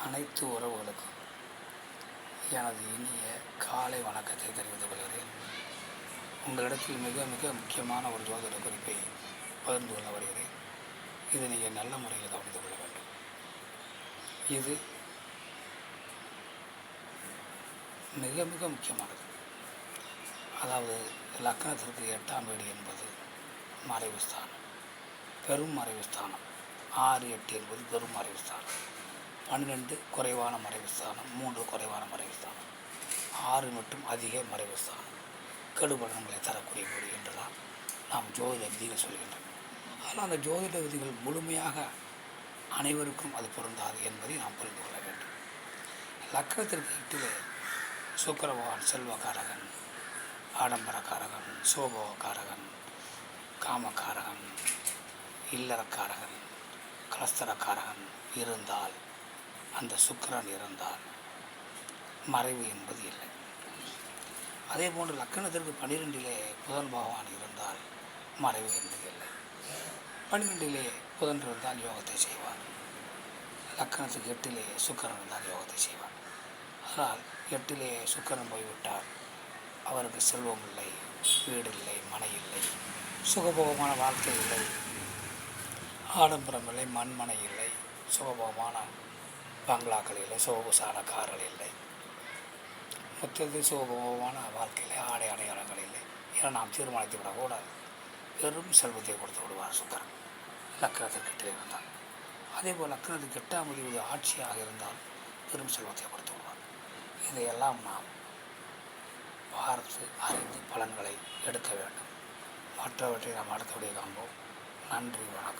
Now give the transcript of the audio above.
அனைத்து உறவுகளுக்கும் எனது இனிய காலை வணக்கத்தை தெரிவித்துக் கொள்கிறேன். உங்களிடத்தில் மிக மிக முக்கியமான ஒரு ஜோதிட குறிப்பை பகிர்ந்து கொள்ள வருகிறேன். இது நீங்கள் நல்ல முறையில் கவனித்துக் கொள்ள வேண்டும். இது மிக மிக முக்கியமானது. அதாவது லக்னத்திற்கு 8ஆம் வீடு என்பது மறைவு ஸ்தானம், பெரும் மறைவு ஸ்தானம். 6, 8 என்பது பெரும் மறைவு ஸ்தானம். 12 குறைவான மறைவு ஸ்தானம், 3 குறைவான மறைவு ஸ்தானம், 6 மட்டும் அதிக மறைவு ஸ்தானம். கெடுபலன்களை தரக்கூடிய வீடு என்றுதான் நாம் ஜோதிட விதிகள் சொல்கின்றன. ஆனால் அந்த ஜோதிட விதிகள் முழுமையாக அனைவருக்கும் அது பொருந்தாது என்பதை நாம் புரிந்து கொள்ள வேண்டும். லக்னத்திற்கு 8 சுக்கிர பகவான் செல்வக்காரகன், ஆடம்பரக்காரகன், சோபவக்காரகன், காமக்காரகன், இல்லறக்காரகன், கலஸ்தரக்காரகன் இருந்தால், அந்த சுக்கிரன் இருந்தால் மறைவு என்பது இல்லை. அதே போன்று லக்கணத்திற்கு 12 புதன் பகவான் இருந்தால் மறைவு என்பது இல்லை. 12 புதன் இருந்தால் யோகத்தை செய்வார். லக்கணத்துக்கு 8 சுக்கிரன் இருந்தால் யோகத்தை செய்வார். அதனால் 8 சுக்கிரன் போய்விட்டால் அவருக்கு செல்வம் இல்லை, வீடு இல்லை, மனை இல்லை, சுகபோகமான வாழ்க்கை இல்லை, ஆடம்பரம் இல்லை, மண்மனை இல்லை, சுகபோகமான பங்களாக்கள் இல்லை, சோபசான கார்கள் இல்லை, மொத்தத்தில் சுகபோகமான வாழ்க்கையில் ஆடை அடையாளங்கள் இல்லை. ஏன்னா நாம் தீர்மானித்து விடக்கூடாது. பெரும் செல்வத்தை கொடுத்து விடுவார் சுக்கரன் லக்கணத்திற்கு 8 இருந்தால். அதேபோல் லக்கணத்துக்கு 8ஆம் வீடு ஆட்சியாக இருந்தால் பெரும் செல்வத்தை கொடுத்து விடுவார். இதையெல்லாம் நாம் பார்த்து அறிந்து பலன்களை எடுக்க வேண்டும். மற்றவற்றை நாம் அடுத்தபடியே காண்போம். நன்றி, வணக்கம்.